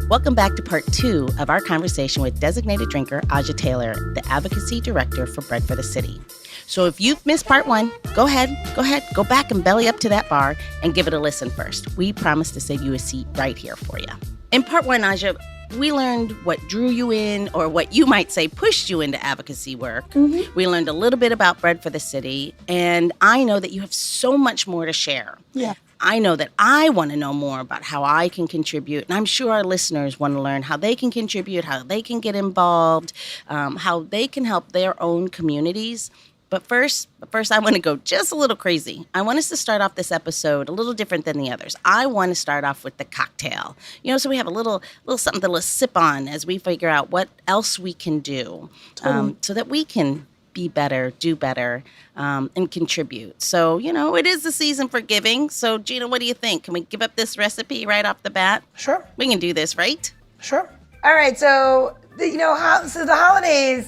Welcome back to part 2 of our conversation with designated drinker Aja Taylor, the Advocacy Director for Bread for the City. So if you've missed part 1, go back and belly up to that bar and give it a listen first. We promise to save you a seat right here for you. In part 1, Aja, we learned what drew you in, or what you might say pushed you into advocacy work. Mm-hmm. We learned a little bit about Bread for the City, and I know that you have so much more to share. Yeah. I know that I want to know more about how I can contribute, and I'm sure our listeners want to learn how they can contribute, how they can get involved, how they can help their own communities. But first, I want to go just a little crazy. I want us to start off this episode a little different than the others. I want to start off with the cocktail. So we have a little something to sip on as we figure out what else we can do so that we can be better, do better, and contribute. So, it is the season for giving. So, Gina, what do you think? Can we give up this recipe right off the bat? Sure. We can do this, right? Sure. All right. So, so the holidays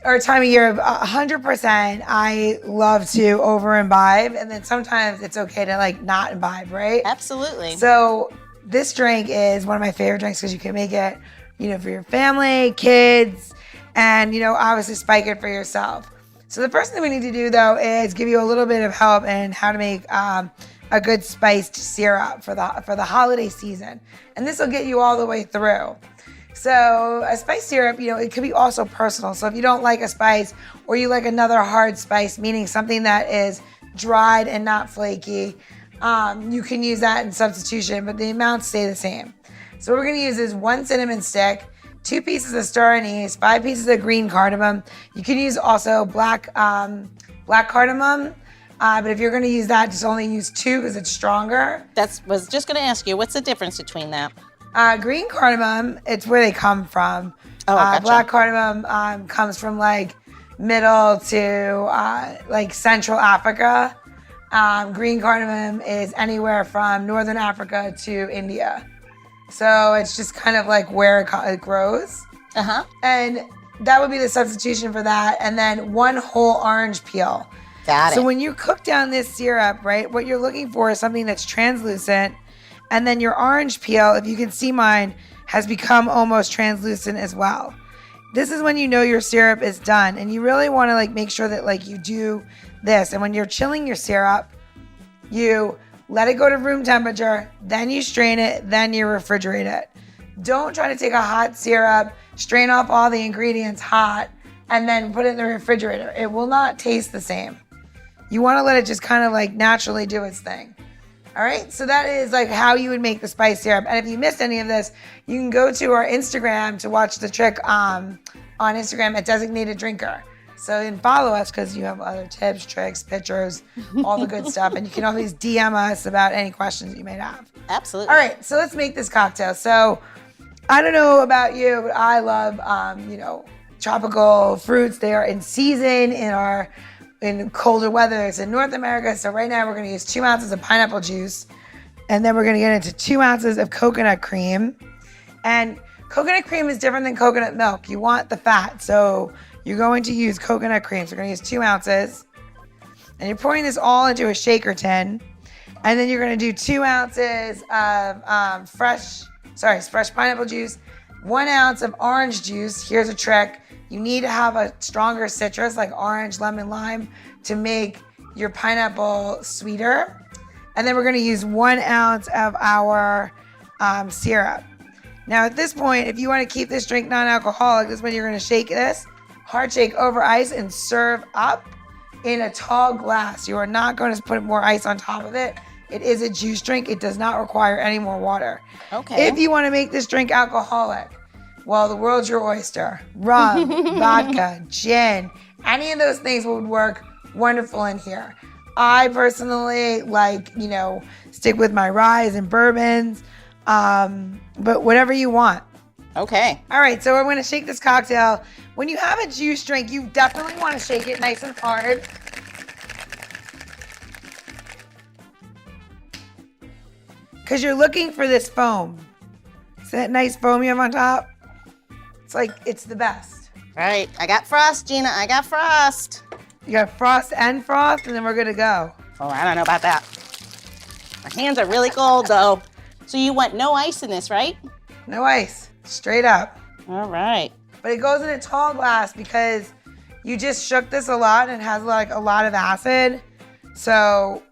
are a time of year of 100%. I love to over imbibe, and then sometimes it's okay to not imbibe, right? Absolutely. So this drink is one of my favorite drinks because you can make it, for your family, kids, and, obviously spike it for yourself. So the first thing we need to do, though, is give you a little bit of help in how to make a good spiced syrup for the holiday season. And this will get you all the way through. So a spice syrup, it could be also personal. So if you don't like a spice, or you like another hard spice, meaning something that is dried and not flaky, you can use that in substitution, but the amounts stay the same. So what we're gonna use is 1 cinnamon stick, 2 pieces of star anise, 5 pieces of green cardamom. You can use also black cardamom, but if you're gonna use that, just only use 2 because it's stronger. Was just gonna ask you, what's the difference between that? Green cardamom, it's where they come from. Oh, gotcha. Black cardamom comes from middle to Central Africa. Green cardamom is anywhere from Northern Africa to India. So it's just kind of where it grows. Uh-huh. And that would be the substitution for that. And then 1 whole orange peel. Got it. So when you cook down this syrup, right, what you're looking for is something that's translucent. And then your orange peel, if you can see mine, has become almost translucent as well. This is when you know your syrup is done. And you really want to make sure that you do this. And when you're chilling your syrup, you let it go to room temperature, then you strain it, then you refrigerate it. Don't try to take a hot syrup, strain off all the ingredients hot, and then put it in the refrigerator. It will not taste the same. You want to let it just kind of naturally do its thing. All right, so that is how you would make the spice syrup. And if you missed any of this, you can go to our Instagram to watch the trick on Instagram at Designated Drinker. So then follow us because you have other tips, tricks, pictures, all the good stuff. And you can always DM us about any questions you may have. Absolutely. All right, so let's make this cocktail. So I don't know about you, but I love, tropical fruits. They are in season in colder weather. It's in North America. So right now we're going to use 2 ounces of pineapple juice. And then we're going to get into 2 ounces of coconut cream. And coconut cream is different than coconut milk. You want the fat. So you're going to use coconut cream. So we're going to use 2 ounces. And you're pouring this all into a shaker tin. And then you're going to do 2 ounces of fresh pineapple juice, 1 ounce of orange juice. Here's a trick. You need to have a stronger citrus like orange, lemon, lime to make your pineapple sweeter. And then we're going to use 1 ounce of our syrup. Now at this point, if you want to keep this drink non-alcoholic, this is when you're going to shake this, hard shake over ice and serve up in a tall glass. You are not going to put more ice on top of it. It is a juice drink. It does not require any more water. Okay. If you want to make this drink alcoholic, well, the world's your oyster. Rum, vodka, gin, any of those things would work wonderful in here. I personally stick with my ryes and bourbons, but whatever you want. Okay. All right, so we're going to shake this cocktail. When you have a juice drink, you definitely want to shake it nice and hard. Because you're looking for this foam. See that nice foam you have on top? It's the best. All right, I got frost, Gina. I got frost. You got frost and froth, and then we're good to go. Oh, I don't know about that. My hands are really cold, though. So you want no ice in this, right? no ice. Straight up. All right. But it goes in a tall glass because you just shook this a lot and it has like a lot of acid. So,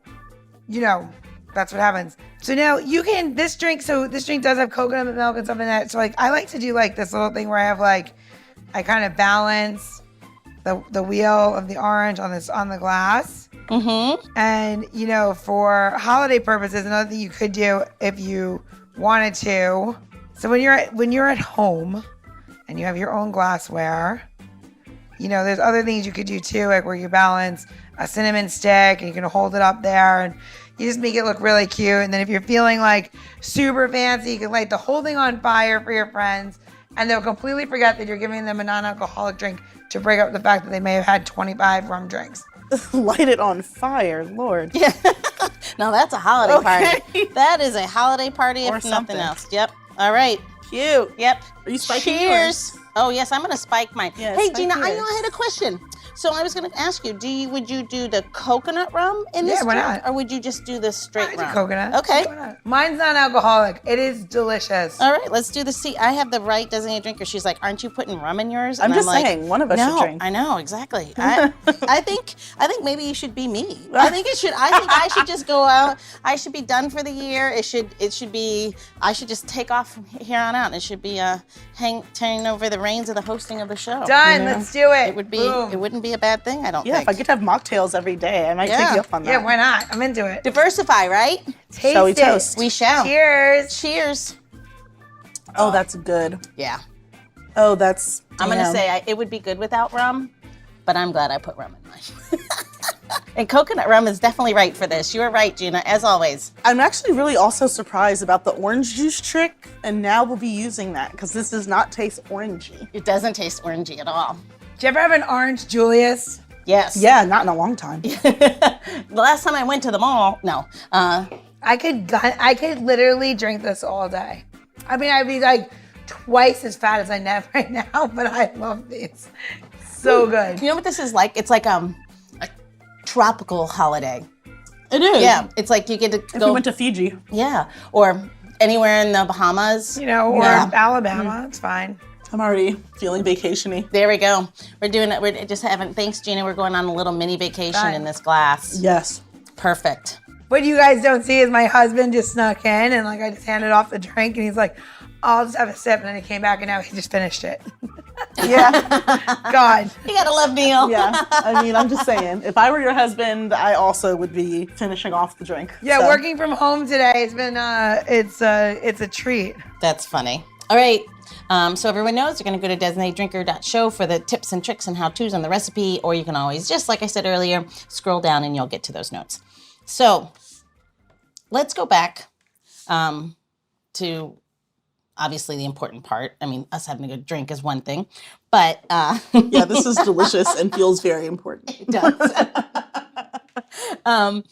that's what happens. So now this drink does have coconut milk and stuff in it. So like, I like to do like this little thing where I have like, I kind of balance the wheel of the orange on the glass. Mm-hmm. And, for holiday purposes, another thing you could do if you wanted to. So when you're at home and you have your own glassware, there's other things you could do too, like where you balance a cinnamon stick and you can hold it up there and you just make it look really cute. And then if you're feeling like super fancy, you can light the whole thing on fire for your friends and they'll completely forget that you're giving them a non-alcoholic drink to break up the fact that they may have had 25 rum drinks. Light it on fire, Lord. Yeah. No, that's a holiday party. That is a holiday party if something. nothing else. Yep. All right. Cute. Yep. Are you spiking Cheers. yours? Oh, yes, I'm going to spike mine. Yeah, hey, spike Gina, I yours. know I had a question. So I was going to ask you, would you do the coconut rum in this why drink, not? or would you just do the straight I do rum? coconut. Okay. Coconut. Mine's non-alcoholic. It is delicious. All right, let's do the C. I have the right designated drinker. She's like, aren't you putting rum in yours? I'm And just like, saying, one of us no, should drink. I know, exactly. I think maybe you should be me. I think I should just go out. I should be done for the year. I should just take off from here on out. It should be turning over the reins of the hosting of the show. Done. Let's do it. It would be. Boom. It wouldn't be a bad thing. I don't Yeah, think. if I get to have mocktails every day, I might take you up on that. Yeah, why not? I'm into it. Diversify, right? Taste Shall we it. toast? We shall. Cheers. Cheers. Oh, that's good. Yeah. Oh, that's. I'm gonna damn. say it would be good without rum, but I'm glad I put rum in mine. And coconut rum is definitely right for this. You were right, Gina, as always. I'm actually really also surprised about the orange juice trick, and now we'll be using that because this does not taste orangey. It doesn't taste orangey at all. Did you ever have an orange Julius? Yes. Yeah, not in a long time. The last time I went to the mall, no. I could literally drink this all day. I mean, I'd be like twice as fat as I am right now, but I love these. So good. You know what this is like? It's like a tropical holiday. It is. Yeah, it's like you get to If go. we went to Fiji. Yeah, or anywhere in the Bahamas. Or Yeah. Alabama, it's fine. I'm already feeling vacation-y. There we go. We're doing it. We're just having. Thanks, Gina. We're going on a little mini vacation Fine. in this glass. Yes. Perfect. What you guys don't see is my husband just snuck in and like I just handed off the drink and he's like, I'll just have a sip. And then he came back and now he just finished it. Yeah. God. You gotta love Neil. Yeah. I mean, I'm just saying, if I were your husband, I also would be finishing off the drink. Yeah, So, working from home today has been, it's a treat. That's funny. All right. So everyone knows you're going to go to designateddrinker.show for the tips and tricks and how-tos on the recipe, or you can always, just like I said earlier, scroll down and you'll get to those notes. So let's go back to obviously the important part. I mean, us having a good drink is one thing, but Yeah, this is delicious and feels very important. it does. I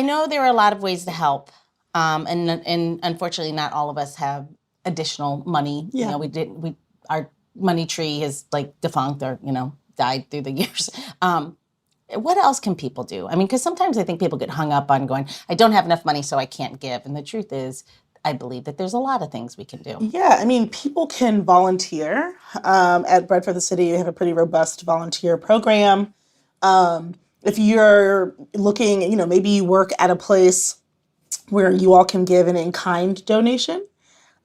know there are a lot of ways to help, and unfortunately, not all of us have additional money. Yeah. You know, our money tree is like defunct or died through the years. What else can people do? I mean, because sometimes I think people get hung up on going, I don't have enough money, so I can't give. And the truth is, I believe that there's a lot of things we can do. Yeah, I mean, people can volunteer. At Bread for the City, we have a pretty robust volunteer program. If you're looking, maybe you work at a place where you all can give an in-kind donation,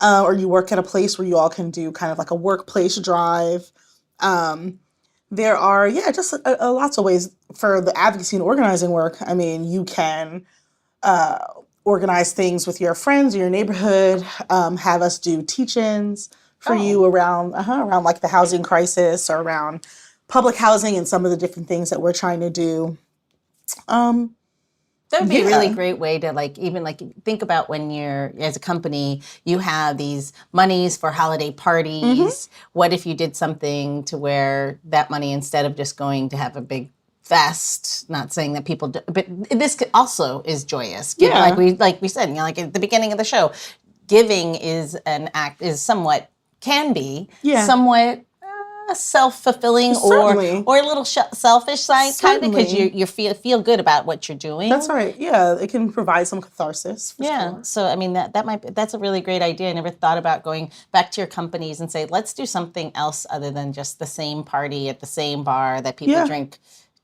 or you work at a place where you all can do kind of like a workplace drive. There are, just lots of ways for the advocacy and organizing work. I mean, you can organize things with your friends or your neighborhood, have us do teach-ins for you around like the housing crisis or around public housing and some of the different things that we're trying to do. That would be a Yeah. really great way to think about when you're, as a company, you have these monies for holiday parties. Mm-hmm. What if you did something to where that money, instead of just going to have a big fest, not saying that people do, but this also is joyous. Yeah. Like we said, like at the beginning of the show, giving is an act, can be Yeah. somewhat a self-fulfilling Certainly. or a little selfish side, kind of, because Certainly. you feel good about what you're doing. That's right. Yeah, it can provide some catharsis. For Yeah. sure. So I mean that's a really great idea. I never thought about going back to your companies and say, let's do something else other than just the same party at the same bar that people drink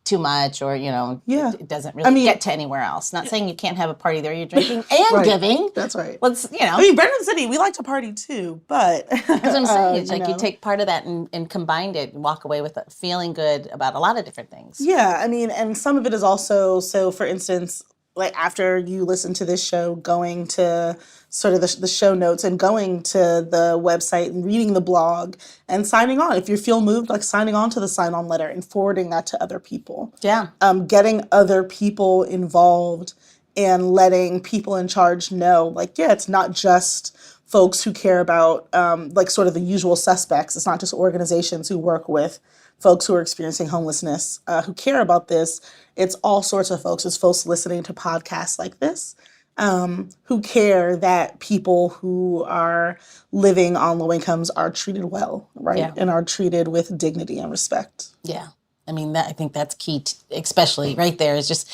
too much, or it doesn't really get to anywhere else. Not saying you can't have a party there you're drinking and giving. That's right. Let's I mean, Brennan City, we like to party too, but that's what I'm saying. It's like you take part of that and combined it and walk away with it feeling good about a lot of different things. Yeah, I mean, and some of it is also, so for instance, like after you listen to this show, going to sort of the show notes and going to the website and reading the blog and signing on. If you feel moved, like signing on to the sign-on letter and forwarding that to other people. Yeah. Getting other people involved and letting people in charge know, like, yeah, it's not just folks who care about like sort of the usual suspects. It's not just organizations who work with folks who are experiencing homelessness who care about this. It's all sorts of folks. It's folks listening to podcasts like this who care that people who are living on low incomes are treated well, right? Yeah. And are treated with dignity and respect. Yeah. I mean, I think that's key, especially right there, is just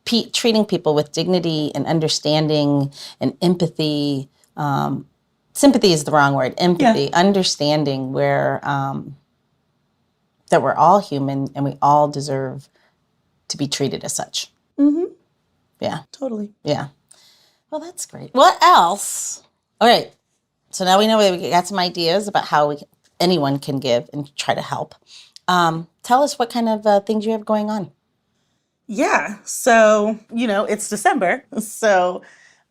treating people with dignity and understanding and empathy. Sympathy is the wrong word. Empathy, understanding where that we're all human and we all deserve to be treated as such. Mm-hmm. Yeah. Totally. Yeah. Well, that's great. What else? All right. So now we know we got some ideas about how anyone can give and try to help. Tell us what kind of things you have going on. Yeah. So, it's December. So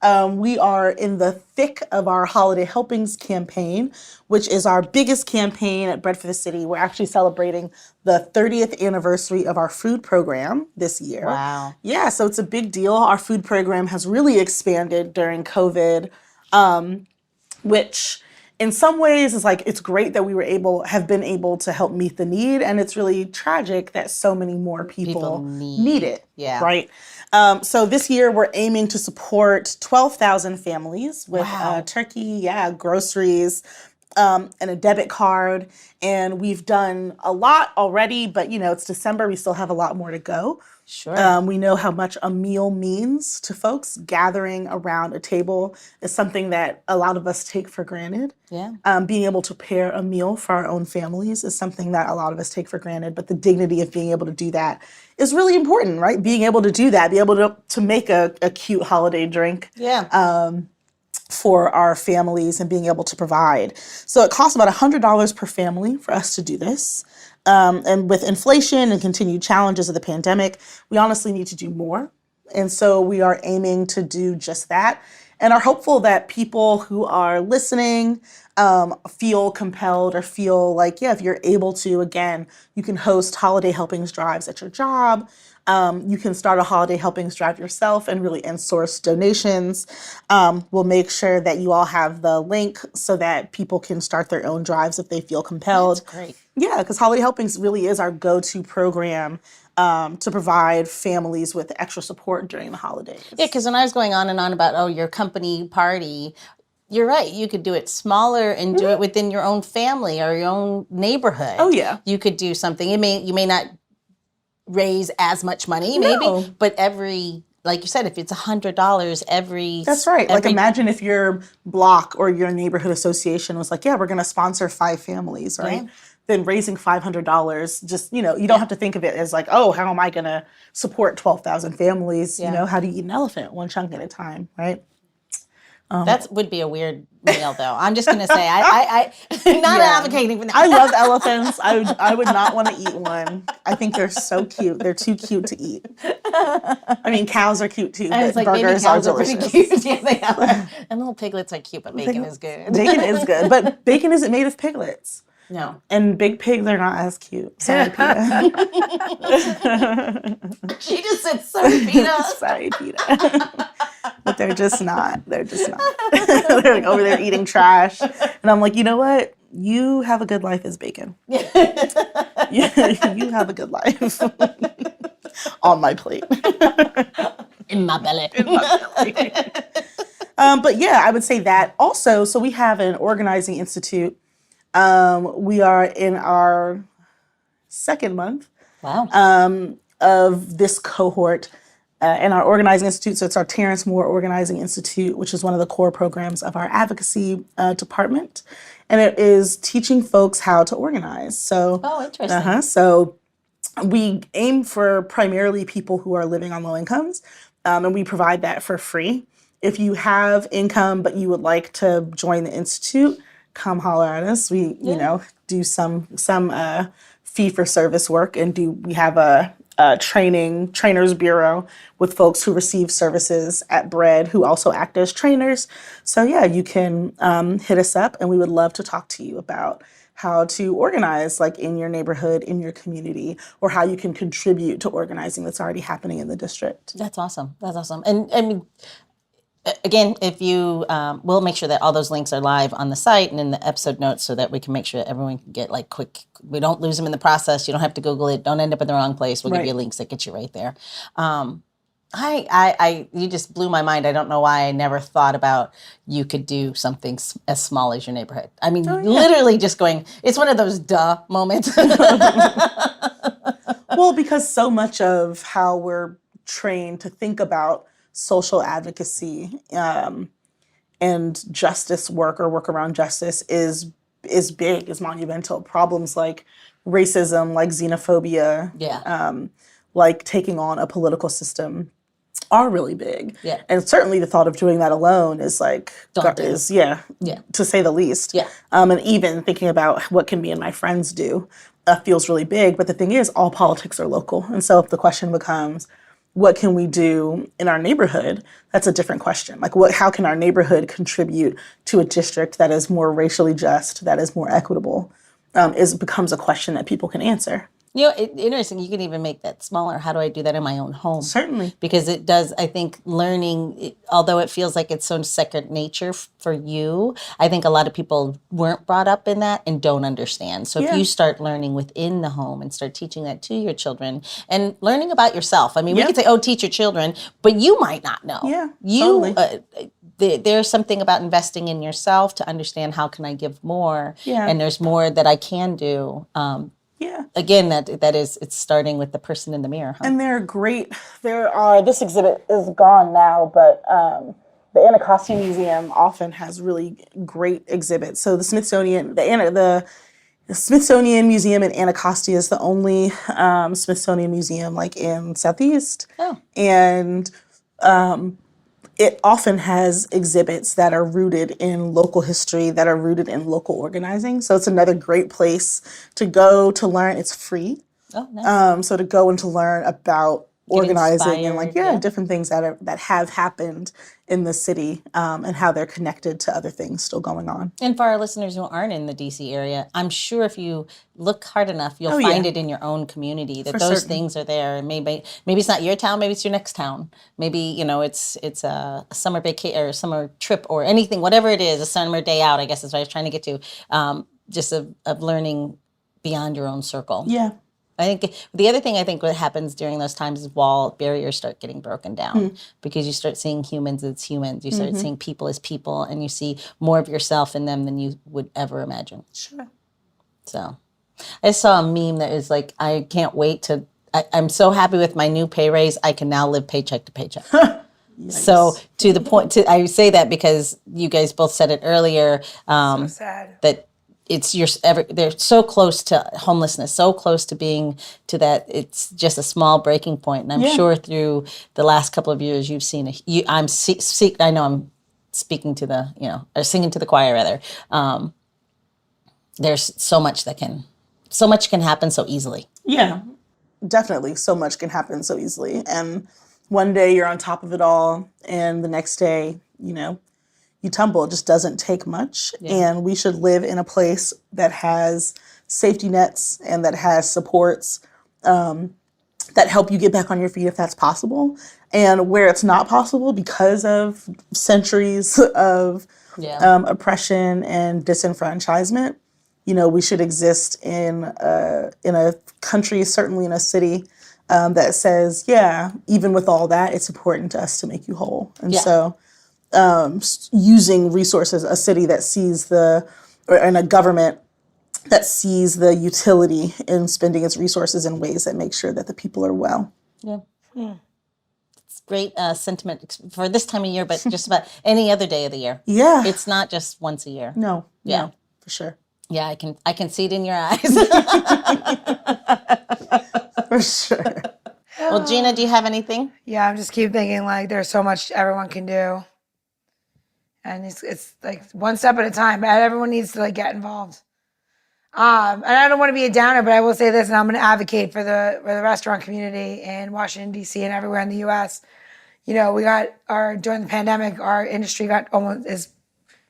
we are in the thick of our Holiday Helpings campaign, which is our biggest campaign at Bread for the City. We're actually celebrating the 30th anniversary of our food program this year. Have Yeah, so it's a big deal. Our food program has really expanded during COVID, which in some ways is like, it's great that we have been able to help meet the need. And it's really tragic that so many more people need it. Yeah. Right. So this year we're aiming to support 12,000 families with turkey, groceries, and a debit card. And we've done a lot already, but it's December. We still have a lot more to go. Sure. We know how much a meal means to folks. Gathering around a table is something that a lot of us take for granted. Yeah. Being able to prepare a meal for our own families is something that a lot of us take for granted. But the dignity of being able to do that is really important, right? Being able to do that, be able to make a cute holiday drink. Yeah. For our families and being able to provide. So it costs about $100 per family for us to do this. And with inflation and continued challenges of the pandemic, we honestly need to do more. And so we are aiming to do just that and are hopeful that people who are listening feel compelled or feel like, if you're able to, again, you can host holiday helpings drives at your job. You can start a holiday helpings drive yourself and source donations. We'll make sure that you all have the link so that people can start their own drives if they feel compelled. That's great. Yeah, because Holiday Helpings really is our go-to program to provide families with extra support during the holidays. Yeah, because when I was going on and on about, your company party, you're right. You could do it smaller and do it within your own family or your own neighborhood. Oh, yeah. You could do something. You may not raise as much money, maybe, but like you said, if it's $100 every... That's right. Like imagine if your block or your neighborhood association was like, we're going to sponsor 5 families, right? Yeah. Then raising $500, just, you don't have to think of it as like, how am I going to support 12,000 families? Yeah. How do you eat an elephant one chunk at a time, right? That would be a weird meal, though. I'm just going to say, I not advocating for that. I love elephants. I would not want to eat one. I think they're so cute. They're too cute to eat. I mean, cows are cute too, but burgers are delicious. Cute. Yeah, they are. And little piglets are cute, but bacon is good. Bacon is good, but bacon isn't made of piglets. No. And big pigs are not as cute. Sorry, Peta. She just said, sorry, Peta. Sorry, Peta. But they're just not. They're just not. They're like over there eating trash. And I'm like, you know what? You have a good life as bacon. You have a good life. On my plate. In my belly. In my belly. But I would say that also, so we have an organizing institute We are in our second month of this cohort in our organizing institute. So it's our Terrence Moore Organizing Institute, which is one of the core programs of our advocacy department. And it is teaching folks how to organize. So, interesting. So we aim for primarily people who are living on low incomes, and we provide that for free. If you have income but you would like to join the institute, come holler at us. We, do some fee for service work, and we have a trainers bureau with folks who receive services at Bread who also act as trainers. So yeah, you can hit us up, and we would love to talk to you about how to organize, like in your neighborhood, in your community, or how you can contribute to organizing that's already happening in the district. That's awesome. And I mean, again, if you, we'll make sure that all those links are live on the site and in the episode notes so that we can make sure that everyone can get like quick, we don't lose them in the process. You don't have to Google it. Don't end up in the wrong place. We'll give you links that get you right there. You just blew my mind. I don't know why I never thought about you could do something as small as your neighborhood. I mean, literally just going, it's one of those duh moments. Well, because so much of how we're trained to think about social advocacy and justice work or work around justice is big, is monumental. Problems like racism, like xenophobia, like taking on a political system are really big. Yeah. And certainly the thought of doing that alone is like, to say the least. Yeah. And even thinking about what can me and my friends do feels really big. But the thing is, all politics are local. And so if the question becomes, what can we do in our neighborhood? That's a different question. Like, how can our neighborhood contribute to a district that is more racially just, that is more equitable? Becomes a question that people can answer. Interesting. You can even make that smaller. How do I do that in my own home? Certainly. Because it does, I think, learning, although it feels like it's so second nature for you, I think a lot of people weren't brought up in that and don't understand. So if you start learning within the home and start teaching that to your children and learning about yourself. I mean, we could say, teach your children, but you might not know. Yeah, totally. There's something about investing in yourself to understand how can I give more, and there's more that I can do. Again, it's starting with the person in the mirror. Huh? And they're great. This exhibit is gone now, but the Anacostia Museum often has really great exhibits. So the Smithsonian Museum in Anacostia is the only Smithsonian museum like in Southeast. Oh. And it often has exhibits that are rooted in local history, that are rooted in local organizing. So it's another great place to go to learn. It's free. Oh, nice. So to go and to learn about organizing and different things that have happened in the city and how they're connected to other things still going on. And for our listeners who aren't in the DC area, I'm sure if you look hard enough, you'll find it in your own community that those things are there. And maybe it's not your town, maybe it's your next town. Maybe, it's a summer vacation or a summer trip or anything, whatever it is, a summer day out, I guess is what I was trying to get to, just of learning beyond your own circle. Yeah. I think the other thing what happens during those times is wall barriers start getting broken down because you start seeing humans as humans. You start seeing people as people, and you see more of yourself in them than you would ever imagine. Sure. So I saw a meme that is like, I can't wait to, I'm so happy with my new pay raise. I can now live paycheck to paycheck. So to the point, I say that because you guys both said it earlier. So sad. That they're so close to homelessness, so close to being to that. It's just a small breaking point, and I'm sure through the last couple of years you've seen. I know I'm speaking to the or singing to the choir rather. There's so much can happen so easily. Yeah, definitely, so much can happen so easily, and one day you're on top of it all, and the next day, you tumble. It just doesn't take much. Yeah. And we should live in a place that has safety nets and that has supports that help you get back on your feet if that's possible. And where it's not possible because of centuries of oppression and disenfranchisement, we should exist in a country, certainly in a city, that says, even with all that, it's important to us to make you whole. And so using resources, a city that sees and a government that sees the utility in spending its resources in ways that make sure that the people are well. Yeah. It's great sentiment for this time of year, but just about any other day of the year. Yeah. It's not just once a year. No, for sure. Yeah, I can see it in your eyes. For sure. Well, Gina, do you have anything? Yeah, I'm just keep thinking like there's so much everyone can do. And it's like one step at a time, but everyone needs to like get involved. And I don't want to be a downer, but I will say this, and I'm going to advocate for the restaurant community in Washington, D.C. and everywhere in the U.S. You know, during the pandemic, our industry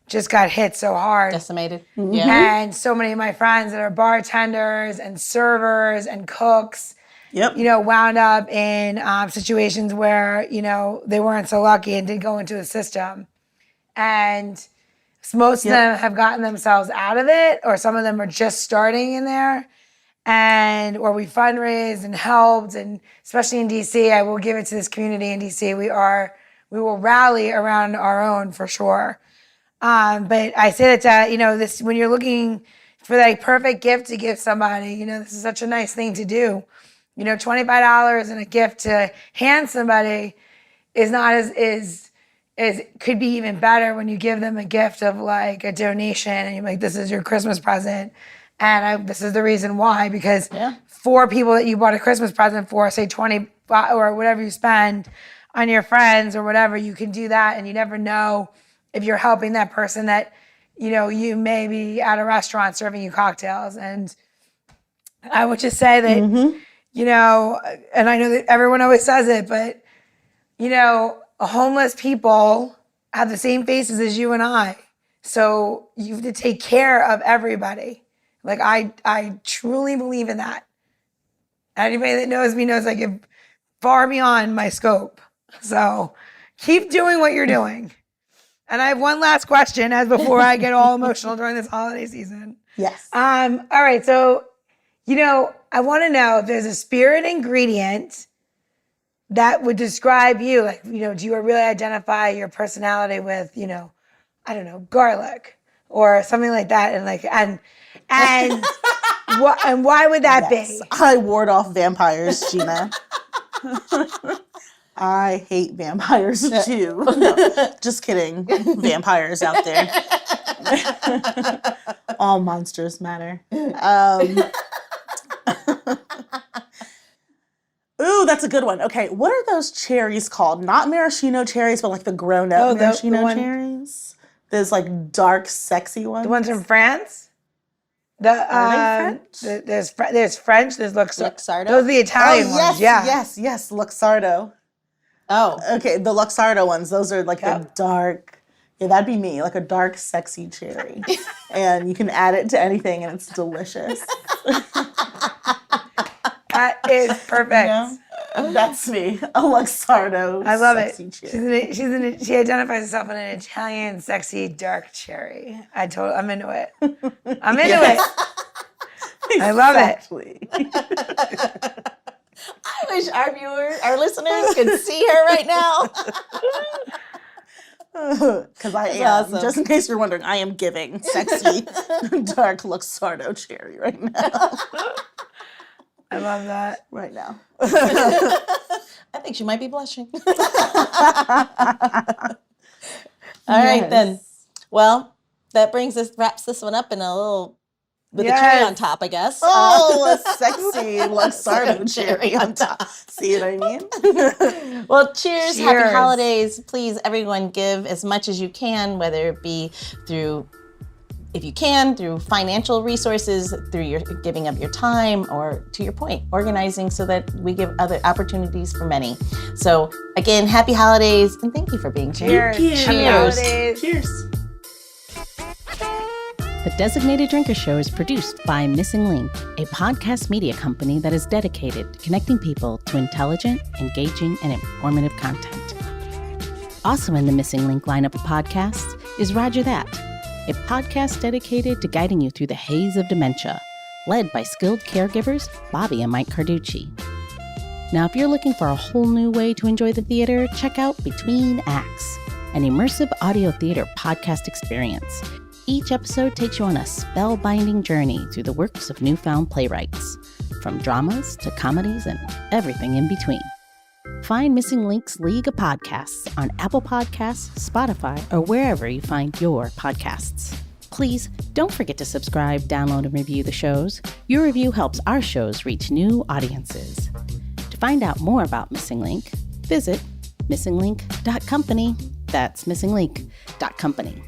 just got hit so hard. Decimated. Mm-hmm. Yeah. And so many of my friends that are bartenders and servers and cooks, Yep. you know, wound up in situations where, you know, they weren't so lucky and did go into the system. And most of them have gotten themselves out of it, or some of them are just starting in there. Or we fundraised and helped, and especially in DC, I will give it to this community in DC. We will rally around our own for sure. But I say that, you know, when you're looking for that perfect gift to give somebody, you know, this is such a nice thing to do. You know, $25 and a gift to hand somebody is not could be even better when you give them a gift of like a donation and you're like, this is your Christmas present. And this is the reason why, because for people that you bought a Christmas present for, say 20 or whatever you spend on your friends or whatever, you can do that. And you never know if you're helping that person that, you know, you may be at a restaurant serving you cocktails. And I would just say that, you know, and I know that everyone always says it, but, you know, homeless people have the same faces as you and I. So you have to take care of everybody. Like I truly believe in that. Anybody that knows me knows I give far beyond my scope. So keep doing what you're doing. And I have one last question before I get all emotional during this holiday season. Yes. All right. So, you know, I want to know if there's a spirit ingredient that would describe you. Like, you know, do you really identify your personality with, you know, I don't know, garlic or something like that? And why would that be? I ward off vampires, Gina. I hate vampires too. No, just kidding. Vampires out there. All monsters matter. Ooh, that's a good one. Okay, what are those cherries called? Not maraschino cherries, but like the grown-up maraschino cherries. Those like dark, sexy ones. The ones from France? Are they French? There's French. There's Luxardo. Those are the Italian ones. Yeah. Yes, Luxardo. Oh. Okay, the Luxardo ones. Those are like the dark. Yeah, that'd be me, like a dark, sexy cherry. And you can add it to anything, and it's delicious. That is perfect. You know? That's me, a Luxardo. I love it. Cherry. She identifies herself in an Italian, sexy, dark cherry. I'm into it. I'm into it. I love it. I wish our listeners could see her right now. Because I am, awesome. Just in case you're wondering, I am giving sexy, dark Luxardo cherry right now. I love that. Right now. I think she might be blushing. All right, then. Well, that wraps this one up in a little, with a cherry on top, I guess. Oh, a sexy Luxardo cherry on top. See what I mean? Well, cheers. Happy holidays. Please, everyone, give as much as you can, whether it be through financial resources, through your giving of your time, or to your point, organizing so that we give other opportunities for many. So again, happy holidays, and thank you for being here. Cheers. Happy holidays. Cheers. The Designated Drinker Show is produced by Missing Link, a podcast media company that is dedicated to connecting people to intelligent, engaging, and informative content. Also in the Missing Link lineup of podcasts is Rodger That, a podcast dedicated to guiding you through the haze of dementia, led by skilled caregivers Bobbi and Mike Carducci. Now, if you're looking for a whole new way to enjoy the theater, check out Between Acts, an immersive audio theater podcast experience. Each episode takes you on a spellbinding journey through the works of newfound playwrights, from dramas to comedies and everything in between. Find Missing Link's League of Podcasts on Apple Podcasts, Spotify, or wherever you find your podcasts. Please don't forget to subscribe, download, and review the shows. Your review helps our shows reach new audiences. To find out more about Missing Link, visit missinglink.company. That's missinglink.company.